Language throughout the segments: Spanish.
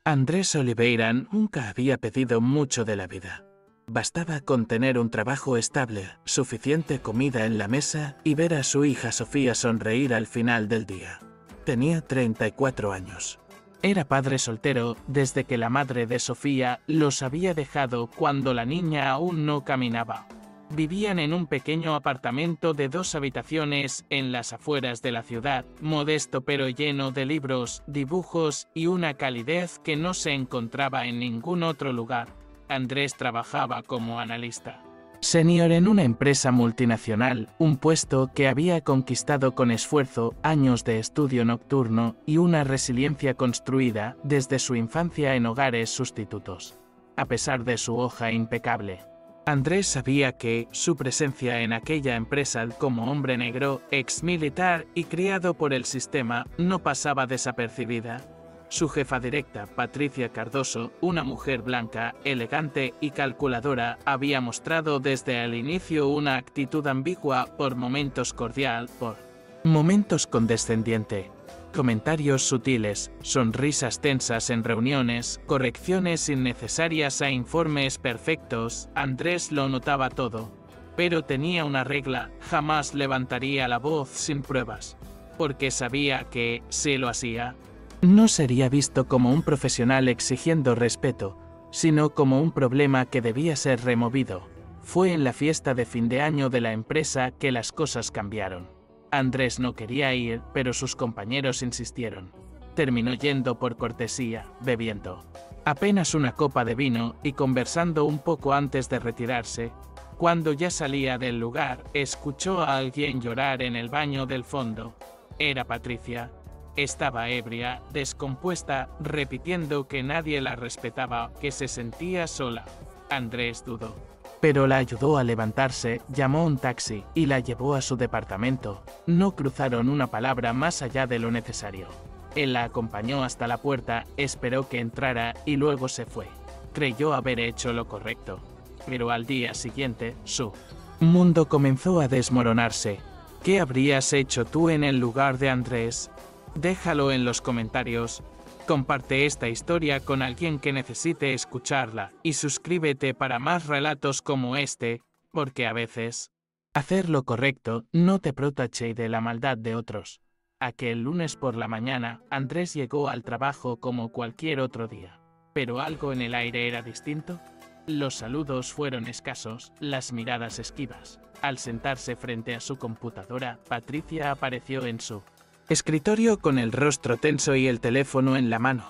Andrés Oliveira nunca había pedido mucho de la vida. Bastaba con tener un trabajo estable, suficiente comida en la mesa y ver a su hija Sofía sonreír al final del día. Tenía 34 años. Era padre soltero desde que la madre de Sofía los había dejado cuando la niña aún no caminaba. Vivían en un pequeño apartamento de 2 habitaciones en las afueras de la ciudad, modesto pero lleno de libros, dibujos y una calidez que no se encontraba en ningún otro lugar. Andrés trabajaba como analista senior en una empresa multinacional, un puesto que había conquistado con esfuerzo, años de estudio nocturno y una resiliencia construida desde su infancia en hogares sustitutos. A pesar de su hoja impecable, Andrés sabía que su presencia en aquella empresa como hombre negro, ex militar y criado por el sistema, no pasaba desapercibida. Su jefa directa, Patricia Cardoso, una mujer blanca, elegante y calculadora, había mostrado desde el inicio una actitud ambigua, por momentos cordial, por momentos condescendiente. Comentarios sutiles, sonrisas tensas en reuniones, correcciones innecesarias a informes perfectos. Andrés lo notaba todo. Pero tenía una regla: jamás levantaría la voz sin pruebas. Porque sabía que, si lo hacía, no sería visto como un profesional exigiendo respeto, sino como un problema que debía ser removido. Fue en la fiesta de fin de año de la empresa que las cosas cambiaron. Andrés no quería ir, pero sus compañeros insistieron. Terminó yendo por cortesía, bebiendo apenas una copa de vino y conversando un poco antes de retirarse. Cuando ya salía del lugar, escuchó a alguien llorar en el baño del fondo. Era Patricia. Estaba ebria, descompuesta, repitiendo que nadie la respetaba, que se sentía sola. Andrés dudó. Pero la ayudó a levantarse, llamó un taxi y la llevó a su departamento. No cruzaron una palabra más allá de lo necesario. Él la acompañó hasta la puerta, esperó que entrara y luego se fue. Creyó haber hecho lo correcto. Pero al día siguiente, su mundo comenzó a desmoronarse. ¿Qué habrías hecho tú en el lugar de Andrés? Déjalo en los comentarios. Comparte esta historia con alguien que necesite escucharla y suscríbete para más relatos como este, porque a veces hacer lo correcto no te protege de la maldad de otros. Aquel lunes por la mañana, Andrés llegó al trabajo como cualquier otro día. Pero algo en el aire era distinto. Los saludos fueron escasos, las miradas esquivas. Al sentarse frente a su computadora, Patricia apareció en su escritorio con el rostro tenso y el teléfono en la mano.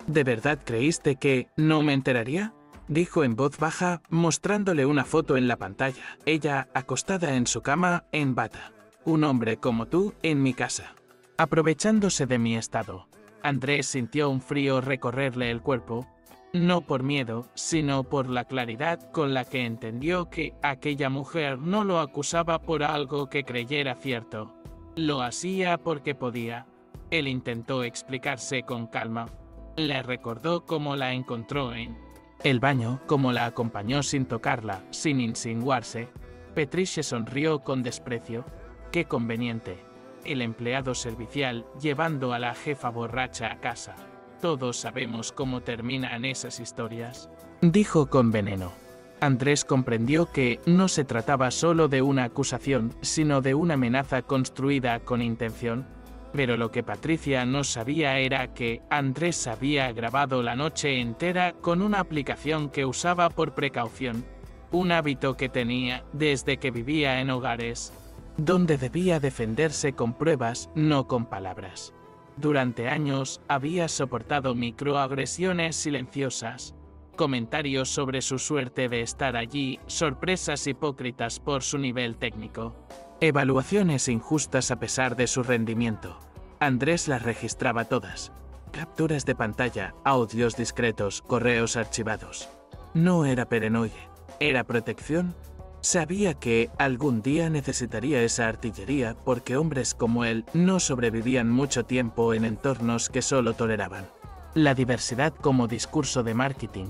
¿De verdad creíste que no me enteraría?, dijo en voz baja, mostrándole una foto en la pantalla. Ella, acostada en su cama, en bata. Un hombre como tú, en mi casa. Aprovechándose de mi estado. Andrés sintió un frío recorrerle el cuerpo. No por miedo, sino por la claridad con la que entendió que aquella mujer no lo acusaba por algo que creyera cierto. Lo hacía porque podía. Él intentó explicarse con calma. Le recordó cómo la encontró en el baño, cómo la acompañó sin tocarla, sin insinuarse. Patricia sonrió con desprecio. Qué conveniente. El empleado servicial llevando a la jefa borracha a casa. Todos sabemos cómo terminan esas historias, dijo con veneno. Andrés comprendió que no se trataba solo de una acusación, sino de una amenaza construida con intención. Pero lo que Patricia no sabía era que Andrés había grabado la noche entera con una aplicación que usaba por precaución, un hábito que tenía desde que vivía en hogares donde debía defenderse con pruebas, no con palabras. Durante años había soportado microagresiones silenciosas, comentarios sobre su suerte de estar allí, sorpresas hipócritas por su nivel técnico, evaluaciones injustas a pesar de su rendimiento. Andrés las registraba todas. Capturas de pantalla, audios discretos, correos archivados. No era paranoia, era protección. Sabía que algún día necesitaría esa artillería porque hombres como él no sobrevivían mucho tiempo en entornos que solo toleraban la diversidad como discurso de marketing.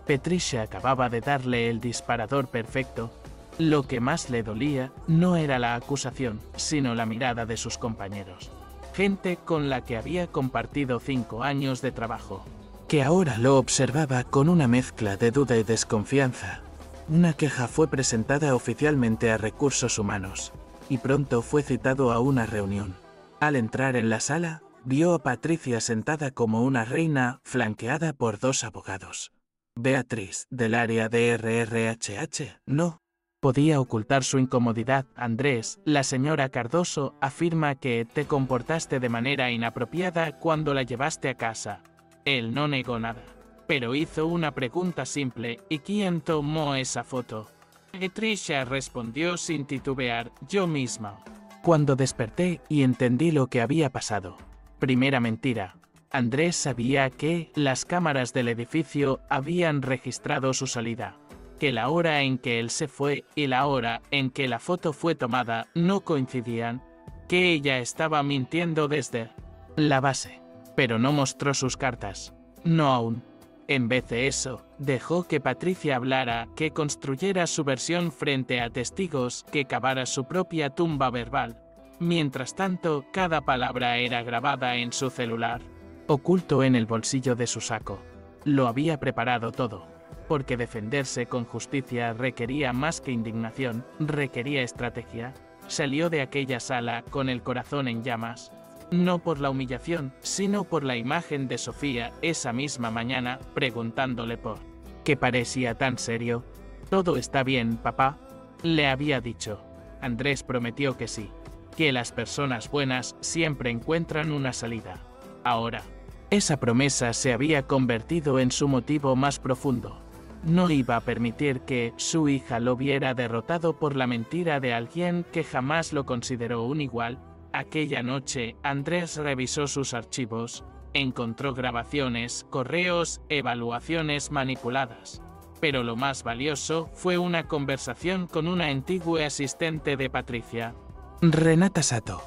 Patricia acababa de darle el disparador perfecto. Lo que más le dolía no era la acusación, sino la mirada de sus compañeros. Gente con la que había compartido 5 años de trabajo. que ahora lo observaba con una mezcla de duda y desconfianza. Una queja fue presentada oficialmente a Recursos Humanos, y pronto fue citado a una reunión. Al entrar en la sala, vio a Patricia sentada como una reina, flanqueada por 2 abogados. Beatriz, del área de RRHH, no podía ocultar su incomodidad. Andrés, la señora Cardoso afirma que te comportaste de manera inapropiada cuando la llevaste a casa. Él no negó nada, pero hizo una pregunta simple: ¿y quién tomó esa foto? Patricia respondió sin titubear: yo misma. Cuando desperté y entendí lo que había pasado. Primera mentira. Andrés sabía que las cámaras del edificio habían registrado su salida, que la hora en que él se fue y la hora en que la foto fue tomada no coincidían, que ella estaba mintiendo desde la base, pero no mostró sus cartas. No aún. En vez de eso, dejó que Patricia hablara, que construyera su versión frente a testigos, que cavara su propia tumba verbal. Mientras tanto, cada palabra era grabada en su celular, oculto en el bolsillo de su saco. Lo había preparado todo, porque defenderse con justicia requería más que indignación, requería estrategia. Salió de aquella sala con el corazón en llamas, no por la humillación, sino por la imagen de Sofía esa misma mañana, preguntándole por qué parecía tan serio. «¿Todo está bien, papá?», le había dicho. Andrés prometió que sí, que las personas buenas siempre encuentran una salida. Ahora, esa promesa se había convertido en su motivo más profundo. No iba a permitir que su hija lo viera derrotado por la mentira de alguien que jamás lo consideró un igual. Aquella noche, Andrés revisó sus archivos, encontró grabaciones, correos, evaluaciones manipuladas. Pero lo más valioso fue una conversación con una antigua asistente de Patricia, Renata Sato.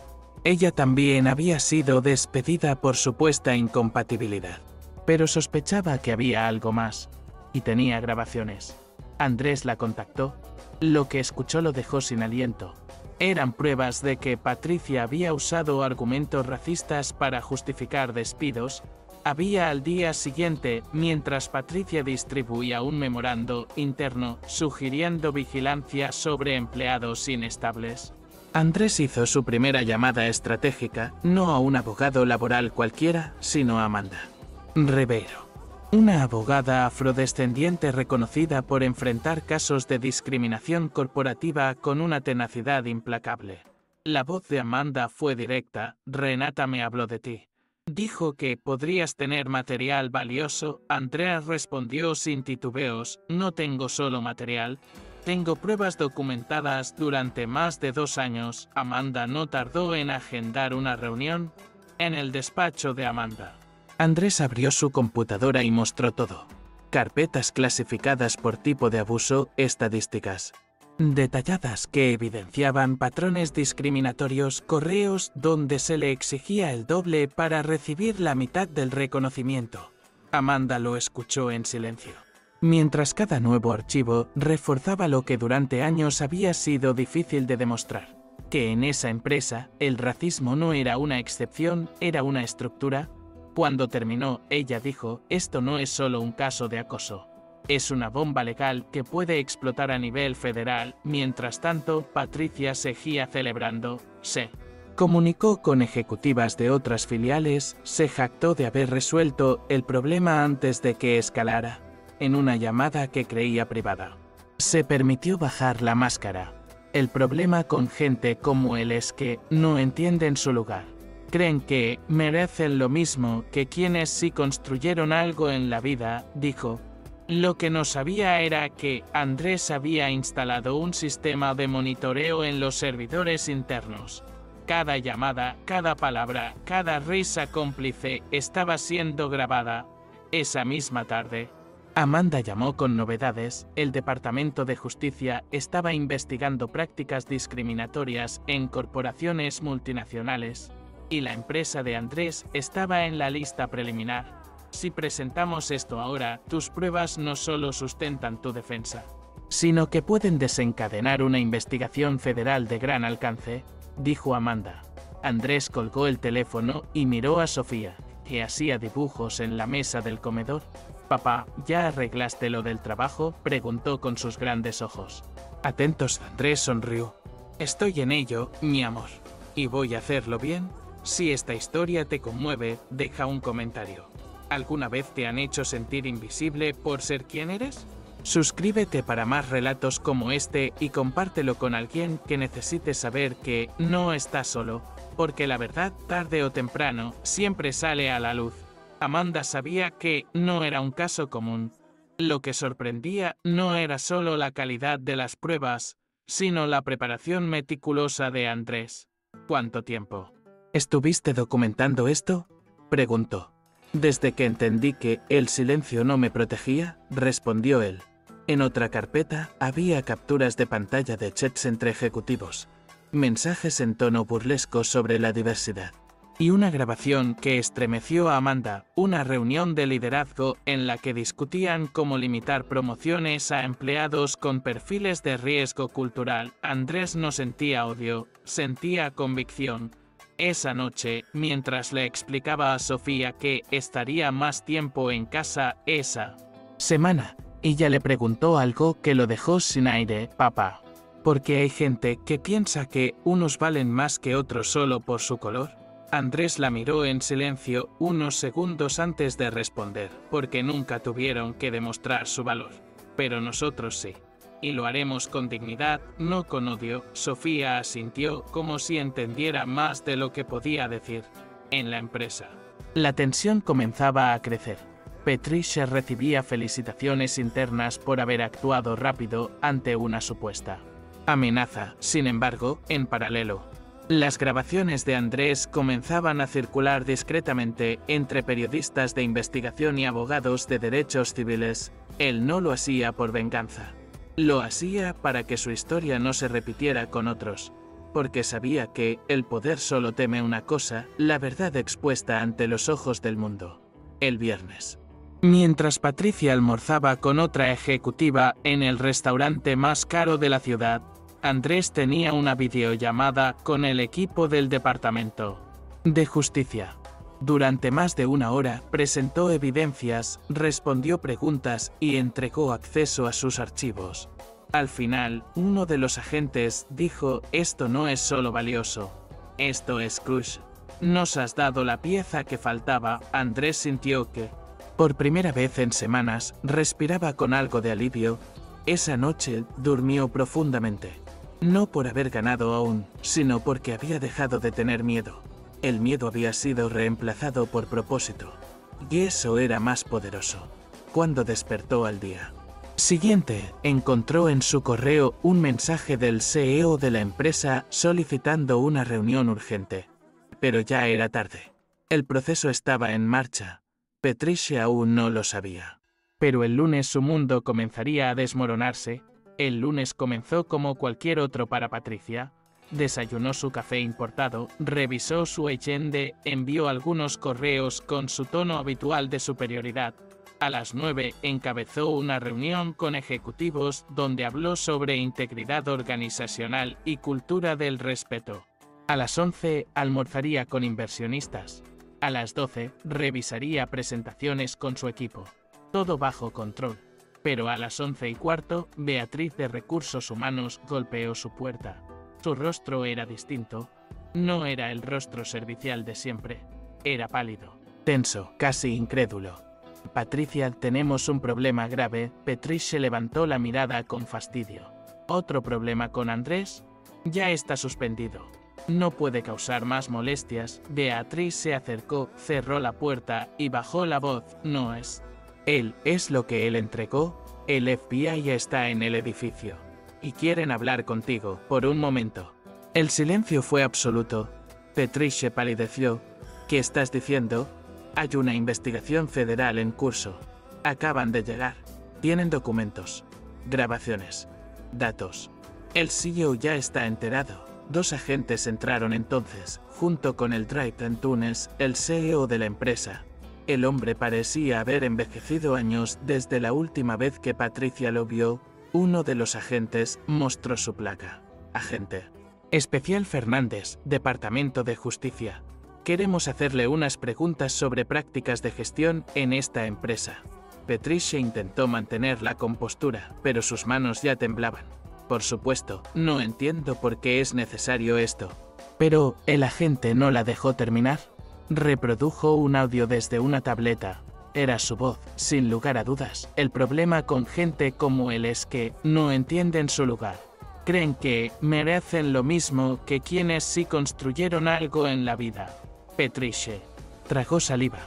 Ella también había sido despedida por supuesta incompatibilidad, pero sospechaba que había algo más, y tenía grabaciones. Andrés la contactó. Lo que escuchó lo dejó sin aliento. Eran pruebas de que Patricia había usado argumentos racistas para justificar despidos. Había al día siguiente, mientras Patricia distribuía un memorando interno sugiriendo vigilancia sobre empleados inestables. Andrés hizo su primera llamada estratégica, no a un abogado laboral cualquiera, sino a Amanda Rivero, una abogada afrodescendiente reconocida por enfrentar casos de discriminación corporativa con una tenacidad implacable. La voz de Amanda fue directa: «Renata me habló de ti. Dijo que podrías tener material valioso». Andrea respondió sin titubeos: «No tengo solo material. Tengo pruebas documentadas durante más de 2 años». Amanda no tardó en agendar una reunión en el despacho de Amanda. Andrés abrió su computadora y mostró todo. Carpetas clasificadas por tipo de abuso, estadísticas detalladas que evidenciaban patrones discriminatorios, correos donde se le exigía el doble para recibir la mitad del reconocimiento. Amanda lo escuchó en silencio, mientras cada nuevo archivo reforzaba lo que durante años había sido difícil de demostrar: que en esa empresa el racismo no era una excepción, era una estructura. Cuando terminó, ella dijo: «Esto no es solo un caso de acoso. Es una bomba legal que puede explotar a nivel federal». Mientras tanto, Patricia seguía celebrando. Se comunicó con ejecutivas de otras filiales, se jactó de haber resuelto el problema antes de que escalara, en una llamada que creía privada. Se permitió bajar la máscara. El problema con gente como él es que no entienden su lugar. Creen que merecen lo mismo que quienes sí construyeron algo en la vida, dijo. Lo que no sabía era que Andrés había instalado un sistema de monitoreo en los servidores internos. Cada llamada, cada palabra, cada risa cómplice estaba siendo grabada. Esa misma tarde, Amanda llamó con novedades. El Departamento de Justicia estaba investigando prácticas discriminatorias en corporaciones multinacionales, y la empresa de Andrés estaba en la lista preliminar. Si presentamos esto ahora, tus pruebas no solo sustentan tu defensa, sino que pueden desencadenar una investigación federal de gran alcance, dijo Amanda. Andrés colgó el teléfono y miró a Sofía, que hacía dibujos en la mesa del comedor. «Papá, ¿ya arreglaste lo del trabajo?», preguntó con sus grandes ojos. Atentos, Andrés sonrió. «Estoy en ello, mi amor. ¿Y voy a hacerlo bien? Si esta historia te conmueve, deja un comentario. ¿Alguna vez te han hecho sentir invisible por ser quien eres? Suscríbete para más relatos como este y compártelo con alguien que necesite saber que no estás solo, porque la verdad, tarde o temprano, siempre sale a la luz. Amanda sabía que no era un caso común. Lo que sorprendía no era solo la calidad de las pruebas, sino la preparación meticulosa de Andrés. ¿Cuánto tiempo estuviste documentando esto?, preguntó. Desde que entendí que el silencio no me protegía, respondió él. En otra carpeta había capturas de pantalla de chats entre ejecutivos, mensajes en tono burlesco sobre la diversidad, y una grabación que estremeció a Amanda, una reunión de liderazgo en la que discutían cómo limitar promociones a empleados con perfiles de riesgo cultural. Andrés no sentía odio, sentía convicción. Esa noche, mientras le explicaba a Sofía que estaría más tiempo en casa esa semana, ella le preguntó algo que lo dejó sin aire. «Papá, ¿por qué hay gente que piensa que unos valen más que otros solo por su color?». Andrés la miró en silencio unos segundos antes de responder. «Porque nunca tuvieron que demostrar su valor. Pero nosotros sí. Y lo haremos con dignidad, no con odio». Sofía asintió como si entendiera más de lo que podía decir. En la empresa, la tensión comenzaba a crecer. Patricia recibía felicitaciones internas por haber actuado rápido ante una supuesta amenaza. Sin embargo, en paralelo, las grabaciones de Andrés comenzaban a circular discretamente entre periodistas de investigación y abogados de derechos civiles. Él no lo hacía por venganza. Lo hacía para que su historia no se repitiera con otros, porque sabía que el poder solo teme una cosa: la verdad expuesta ante los ojos del mundo. El viernes, mientras Patricia almorzaba con otra ejecutiva en el restaurante más caro de la ciudad, Andrés tenía una videollamada con el equipo del Departamento de Justicia. Durante más de una hora presentó evidencias, respondió preguntas y entregó acceso a sus archivos. Al final, uno de los agentes dijo: «Esto no es solo valioso, esto es crucial. Nos has dado la pieza que faltaba». Andrés sintió que, por primera vez en semanas, respiraba con algo de alivio. Esa noche durmió profundamente. No por haber ganado aún, sino porque había dejado de tener miedo. El miedo había sido reemplazado por propósito. Y eso era más poderoso. Cuando despertó al día siguiente, encontró en su correo un mensaje del CEO de la empresa solicitando una reunión urgente. Pero ya era tarde. El proceso estaba en marcha. Patricia aún no lo sabía. Pero el lunes su mundo comenzaría a desmoronarse. El lunes comenzó como cualquier otro para Patricia. Desayunó su café importado, revisó su agenda, envió algunos correos con su tono habitual de superioridad. A las 9 encabezó una reunión con ejecutivos donde habló sobre integridad organizacional y cultura del respeto. A las 11 almorzaría con inversionistas. A las 12 revisaría presentaciones con su equipo. Todo bajo control. Pero a las 11:15, Beatriz de Recursos Humanos golpeó su puerta. Su rostro era distinto. No era el rostro servicial de siempre. Era pálido, tenso, casi incrédulo. «Patricia, tenemos un problema grave». Patricia levantó la mirada con fastidio. «¿Otro problema con Andrés?». «Ya está suspendido. No puede causar más molestias». Beatriz se acercó, cerró la puerta y bajó la voz. «No es él, es lo que él entregó. El FBI ya está en el edificio y quieren hablar contigo por un momento». El silencio fue absoluto. Patricia palideció. «¿Qué estás diciendo?». «Hay una investigación federal en curso. Acaban de llegar. Tienen documentos, grabaciones, datos. El CEO ya está enterado». Dos agentes entraron entonces, junto con el Drive Tunes, el CEO de la empresa. El hombre parecía haber envejecido años desde la última vez que Patricia lo vio. Uno de los agentes mostró su placa. «Agente Especial Fernández, Departamento de Justicia». Queremos hacerle unas preguntas sobre prácticas de gestión en esta empresa. Patricia intentó mantener la compostura, pero sus manos ya temblaban. Por supuesto, no entiendo por qué es necesario esto. Pero, ¿el agente no la dejó terminar? Reprodujo un audio desde una tableta. Era su voz, sin lugar a dudas. El problema con gente como él es que no entienden su lugar. Creen que merecen lo mismo que quienes sí construyeron algo en la vida. Patricia tragó saliva.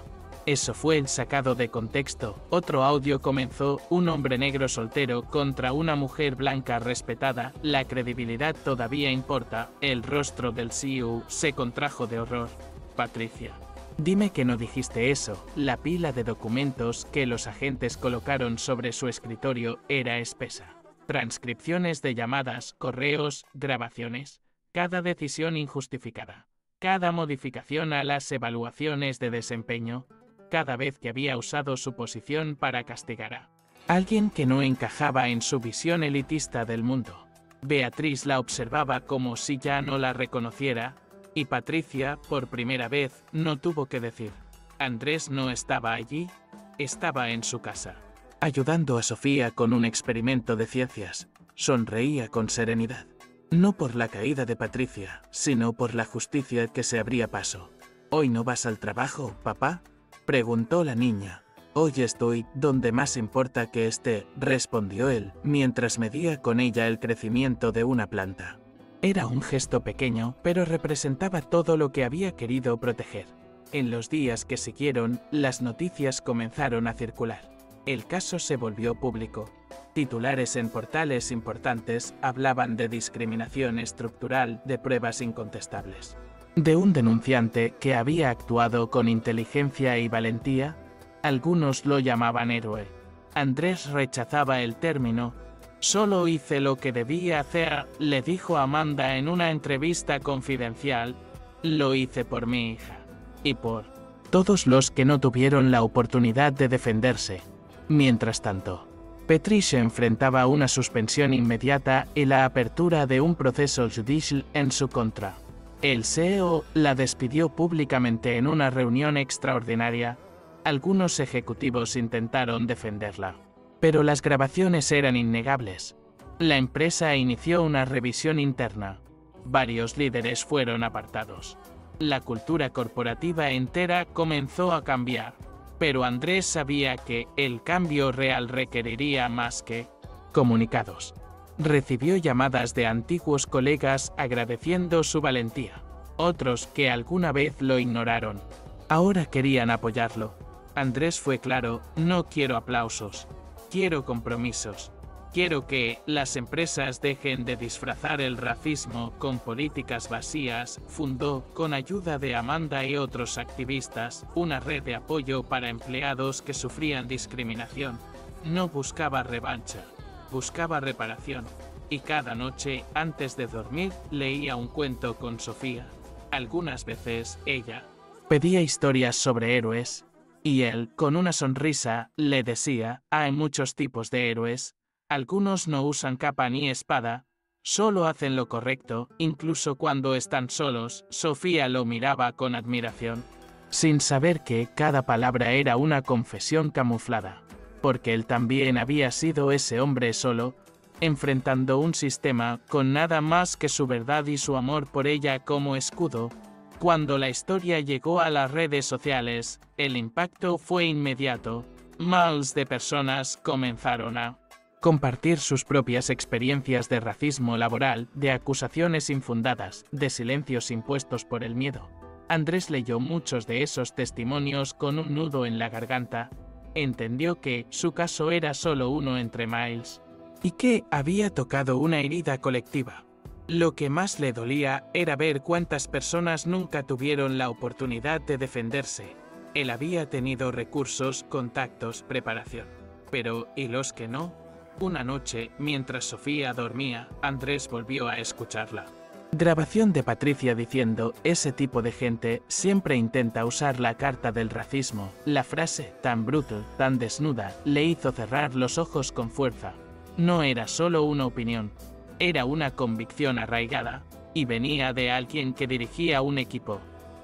Eso fue el sacado de contexto. Otro audio comenzó: un hombre negro soltero contra una mujer blanca respetada. La credibilidad todavía importa. El rostro del CEO se contrajo de horror. Patricia: dime que no dijiste eso. La pila de documentos que los agentes colocaron sobre su escritorio era espesa. Transcripciones de llamadas, correos, grabaciones. Cada decisión injustificada. Cada modificación a las evaluaciones de desempeño. Cada vez que había usado su posición para castigar a alguien que no encajaba en su visión elitista del mundo. Beatriz la observaba como si ya no la reconociera, y Patricia, por primera vez, no tuvo que decir: Andrés no estaba allí, estaba en su casa, ayudando a Sofía con un experimento de ciencias. Sonreía con serenidad. No por la caída de Patricia, sino por la justicia que se abría paso. ¿Hoy no vas al trabajo, papá?, preguntó la niña. Hoy estoy donde más importa que esté, respondió él, mientras medía con ella el crecimiento de una planta. Era un gesto pequeño, pero representaba todo lo que había querido proteger. En los días que siguieron, las noticias comenzaron a circular. El caso se volvió público. Titulares en portales importantes hablaban de discriminación estructural, de pruebas incontestables. De un denunciante que había actuado con inteligencia y valentía. Algunos lo llamaban héroe. Andrés rechazaba el término. Solo hice lo que debía hacer, le dijo Amanda en una entrevista confidencial. Lo hice por mi hija. Y por todos los que no tuvieron la oportunidad de defenderse. Mientras tanto, Patricia enfrentaba una suspensión inmediata y la apertura de un proceso judicial en su contra. El CEO la despidió públicamente en una reunión extraordinaria. Algunos ejecutivos intentaron defenderla, pero las grabaciones eran innegables. La empresa inició una revisión interna. Varios líderes fueron apartados. La cultura corporativa entera comenzó a cambiar, pero Andrés sabía que el cambio real requeriría más que comunicados. Recibió llamadas de antiguos colegas agradeciendo su valentía. Otros que alguna vez lo ignoraron, ahora querían apoyarlo. Andrés fue claro: no quiero aplausos, quiero compromisos. Quiero que las empresas dejen de disfrazar el racismo con políticas vacías. Fundó, con ayuda de Amanda y otros activistas, una red de apoyo para empleados que sufrían discriminación. No buscaba revancha, buscaba reparación. Y cada noche, antes de dormir, leía un cuento con Sofía. Algunas veces, ella pedía historias sobre héroes, y él, con una sonrisa, le decía: hay muchos tipos de héroes. Algunos no usan capa ni espada, solo hacen lo correcto, incluso cuando están solos. Sofía lo miraba con admiración, sin saber que cada palabra era una confesión camuflada, porque él también había sido ese hombre solo, enfrentando un sistema con nada más que su verdad y su amor por ella como escudo. Cuando la historia llegó a las redes sociales, el impacto fue inmediato. Miles de personas comenzaron a compartir sus propias experiencias de racismo laboral, de acusaciones infundadas, de silencios impuestos por el miedo. Andrés leyó muchos de esos testimonios con un nudo en la garganta. Entendió que su caso era solo uno entre miles, y que había tocado una herida colectiva. Lo que más le dolía era ver cuántas personas nunca tuvieron la oportunidad de defenderse. Él había tenido recursos, contactos, preparación. Pero, ¿y los que no? Una noche, mientras Sofía dormía, Andrés volvió a escucharla. Grabación de Patricia diciendo: ese tipo de gente siempre intenta usar la carta del racismo. La frase, tan brutal, tan desnuda, le hizo cerrar los ojos con fuerza. No era solo una opinión, era una convicción arraigada, y venía de alguien que dirigía un equipo.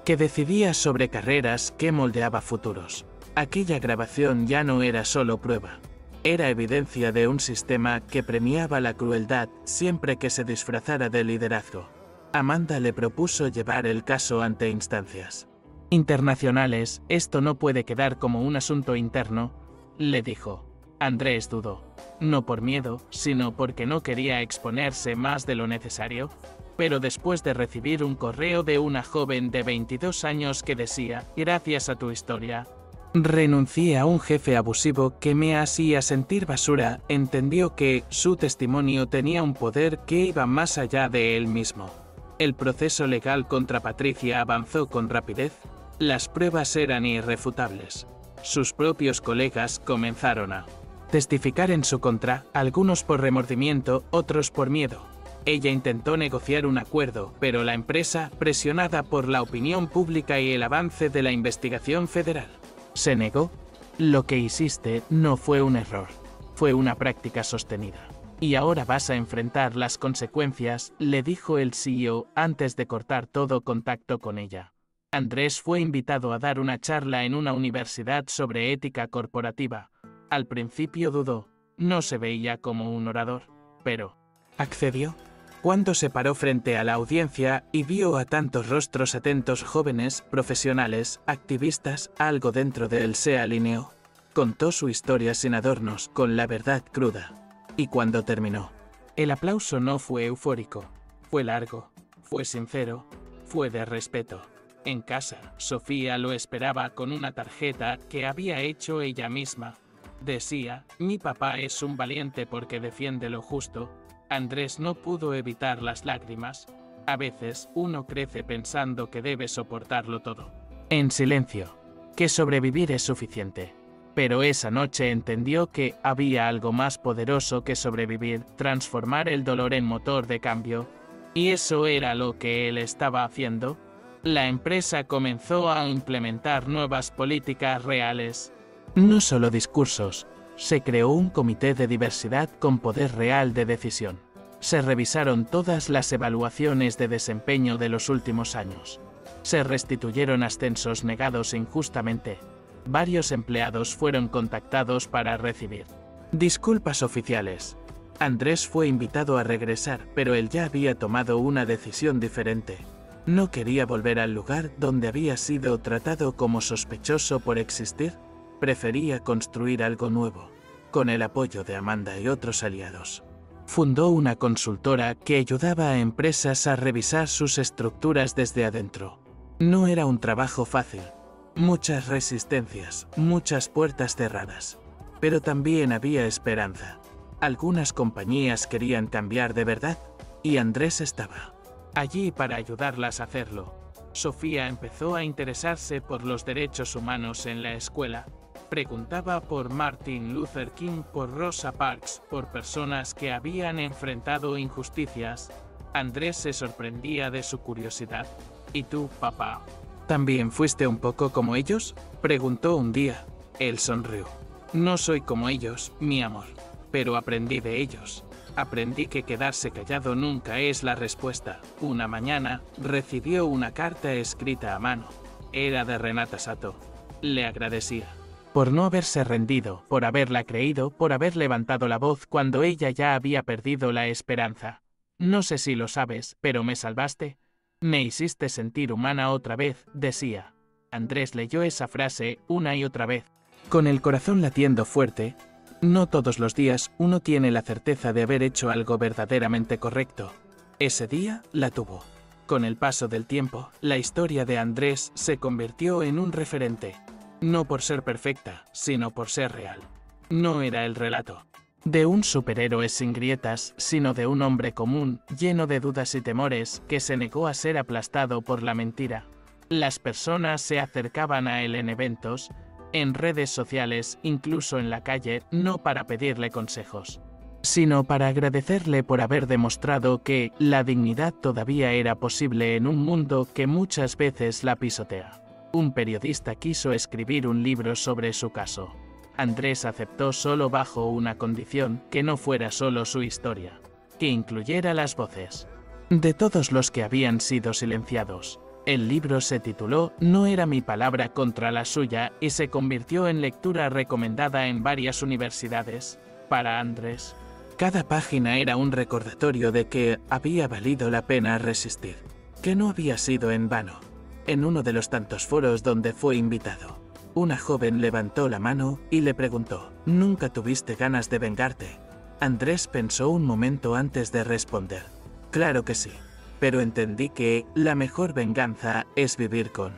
que decidía sobre carreras, que moldeaba futuros. Aquella grabación ya no era solo prueba. Era evidencia de un sistema que premiaba la crueldad siempre que se disfrazara de liderazgo. Amanda le propuso llevar el caso ante instancias internacionales. Esto no puede quedar como un asunto interno, le dijo. Andrés dudó. No por miedo, sino porque no quería exponerse más de lo necesario. Pero después de recibir un correo de una joven de 22 años que decía, gracias a tu historia, renuncié a un jefe abusivo que me hacía sentir basura, entendió que su testimonio tenía un poder que iba más allá de él mismo. El proceso legal contra Patricia avanzó con rapidez. Las pruebas eran irrefutables. Sus propios colegas comenzaron a testificar en su contra, algunos por remordimiento, otros por miedo. Ella intentó negociar un acuerdo, pero la empresa, presionada por la opinión pública y el avance de la investigación federal, se negó. Lo que hiciste no fue un error, fue una práctica sostenida. Y ahora vas a enfrentar las consecuencias, le dijo el CEO antes de cortar todo contacto con ella. Andrés fue invitado a dar una charla en una universidad sobre ética corporativa. Al principio dudó, no se veía como un orador, pero accedió. Cuando se paró frente a la audiencia y vio a tantos rostros atentos, jóvenes, profesionales, activistas, algo dentro de él se alineó. Contó su historia sin adornos, con la verdad cruda. Y cuando terminó, el aplauso no fue eufórico, fue largo, fue sincero, fue de respeto. En casa, Sofía lo esperaba con una tarjeta que había hecho ella misma. Decía, mi papá es un valiente porque defiende lo justo. Andrés no pudo evitar las lágrimas. A veces, uno crece pensando que debe soportarlo todo. En silencio. Que sobrevivir es suficiente. Pero esa noche entendió que había algo más poderoso que sobrevivir, transformar el dolor en motor de cambio. Y eso era lo que él estaba haciendo. La empresa comenzó a implementar nuevas políticas reales. No solo discursos. Se creó un comité de diversidad con poder real de decisión. Se revisaron todas las evaluaciones de desempeño de los últimos años. Se restituyeron ascensos negados injustamente. Varios empleados fueron contactados para recibir disculpas oficiales. Andrés fue invitado a regresar, pero él ya había tomado una decisión diferente. No quería volver al lugar donde había sido tratado como sospechoso por existir. Prefería construir algo nuevo, con el apoyo de Amanda y otros aliados. Fundó una consultora que ayudaba a empresas a revisar sus estructuras desde adentro. No era un trabajo fácil. Muchas resistencias, muchas puertas cerradas. Pero también había esperanza. Algunas compañías querían cambiar de verdad, y Andrés estaba allí para ayudarlas a hacerlo. Sofía empezó a interesarse por los derechos humanos en la escuela. Preguntaba por Martin Luther King, por Rosa Parks, por personas que habían enfrentado injusticias. Andrés se sorprendía de su curiosidad. ¿Y tú, papá? ¿También fuiste un poco como ellos?, preguntó un día. Él sonrió. No soy como ellos, mi amor, pero aprendí de ellos. Aprendí que quedarse callado nunca es la respuesta. Una mañana, recibió una carta escrita a mano. Era de Renata Sato. Le agradecía por no haberse rendido, por haberla creído, por haber levantado la voz cuando ella ya había perdido la esperanza. No sé si lo sabes, pero me salvaste. Me hiciste sentir humana otra vez, decía. Andrés leyó esa frase una y otra vez, con el corazón latiendo fuerte. No todos los días uno tiene la certeza de haber hecho algo verdaderamente correcto. Ese día la tuvo. Con el paso del tiempo, la historia de Andrés se convirtió en un referente. No por ser perfecta, sino por ser real. No era el relato de un superhéroe sin grietas, sino de un hombre común, lleno de dudas y temores, que se negó a ser aplastado por la mentira. Las personas se acercaban a él en eventos, en redes sociales, incluso en la calle, no para pedirle consejos, sino para agradecerle por haber demostrado que la dignidad todavía era posible en un mundo que muchas veces la pisotea. Un periodista quiso escribir un libro sobre su caso. Andrés aceptó solo bajo una condición, que no fuera solo su historia, que incluyera las voces de todos los que habían sido silenciados. El libro se tituló No era mi palabra contra la suya y se convirtió en lectura recomendada en varias universidades. Para Andrés, cada página era un recordatorio de que había valido la pena resistir, que no había sido en vano. En uno de los tantos foros donde fue invitado, una joven levantó la mano y le preguntó, ¿nunca tuviste ganas de vengarte? Andrés pensó un momento antes de responder. Claro que sí, pero entendí que la mejor venganza es vivir con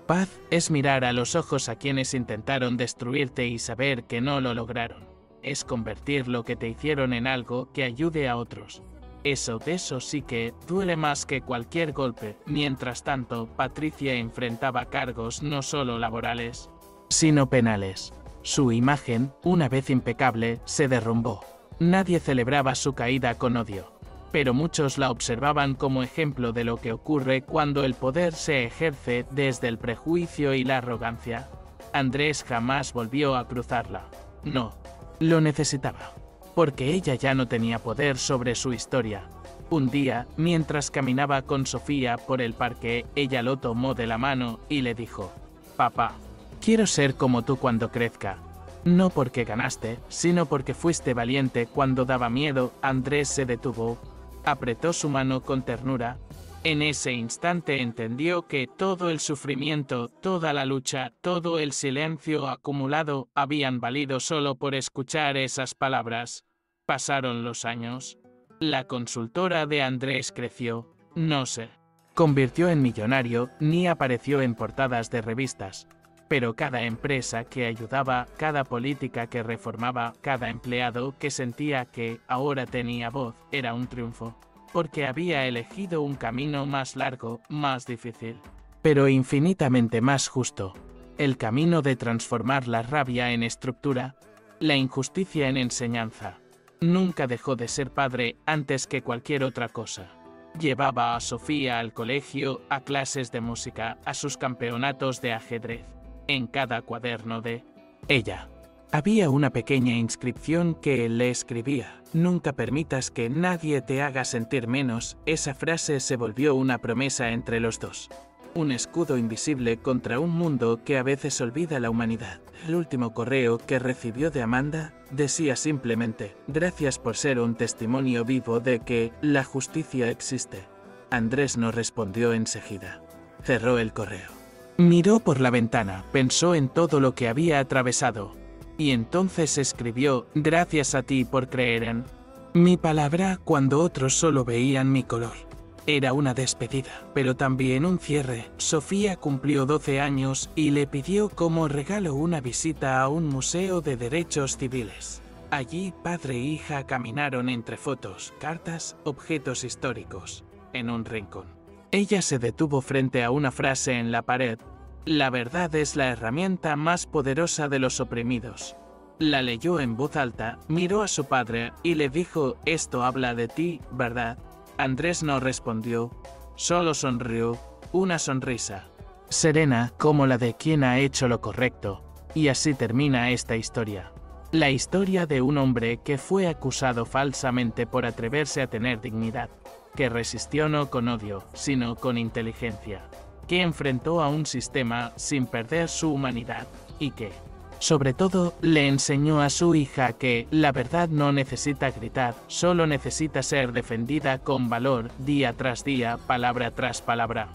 paz, es mirar a los ojos a quienes intentaron destruirte y saber que no lo lograron. Es convertir lo que te hicieron en algo que ayude a otros. Eso sí que duele más que cualquier golpe. Mientras tanto, Patricia enfrentaba cargos no solo laborales, sino penales. Su imagen, una vez impecable, se derrumbó. Nadie celebraba su caída con odio, pero muchos la observaban como ejemplo de lo que ocurre cuando el poder se ejerce desde el prejuicio y la arrogancia. Andrés jamás volvió a cruzarla. No, lo necesitaba, porque ella ya no tenía poder sobre su historia. Un día, mientras caminaba con Sofía por el parque, ella lo tomó de la mano y le dijo, «Papá, quiero ser como tú cuando crezca». No porque ganaste, sino porque fuiste valiente cuando daba miedo. Andrés se detuvo, apretó su mano con ternura. En ese instante entendió que todo el sufrimiento, toda la lucha, todo el silencio acumulado habían valido solo por escuchar esas palabras. Pasaron los años. La consultora de Andrés creció, no se convirtió en millonario, ni apareció en portadas de revistas. Pero cada empresa que ayudaba, cada política que reformaba, cada empleado que sentía que ahora tenía voz, era un triunfo. Porque había elegido un camino más largo, más difícil, pero infinitamente más justo. El camino de transformar la rabia en estructura, la injusticia en enseñanza. Nunca dejó de ser padre antes que cualquier otra cosa. Llevaba a Sofía al colegio, a clases de música, a sus campeonatos de ajedrez. En cada cuaderno de ella había una pequeña inscripción que él le escribía. Nunca permitas que nadie te haga sentir menos. Esa frase se volvió una promesa entre los dos. Un escudo invisible contra un mundo que a veces olvida la humanidad. El último correo que recibió de Amanda decía simplemente, gracias por ser un testimonio vivo de que la justicia existe. Andrés no respondió enseguida. Cerró el correo. Miró por la ventana, pensó en todo lo que había atravesado. Y entonces escribió, gracias a ti por creer en mi palabra cuando otros solo veían mi color. Era una despedida, pero también un cierre. Sofía cumplió 12 años y le pidió como regalo una visita a un museo de derechos civiles. Allí padre e hija caminaron entre fotos, cartas, objetos históricos. En un rincón, ella se detuvo frente a una frase en la pared. La verdad es la herramienta más poderosa de los oprimidos. La leyó en voz alta, miró a su padre y le dijo, esto habla de ti, ¿verdad? Andrés no respondió, solo sonrió, una sonrisa serena como la de quien ha hecho lo correcto. Y así termina esta historia. La historia de un hombre que fue acusado falsamente por atreverse a tener dignidad, que resistió no con odio, sino con inteligencia, que enfrentó a un sistema sin perder su humanidad, y que, sobre todo, le enseñó a su hija que la verdad no necesita gritar, solo necesita ser defendida con valor, día tras día, palabra tras palabra.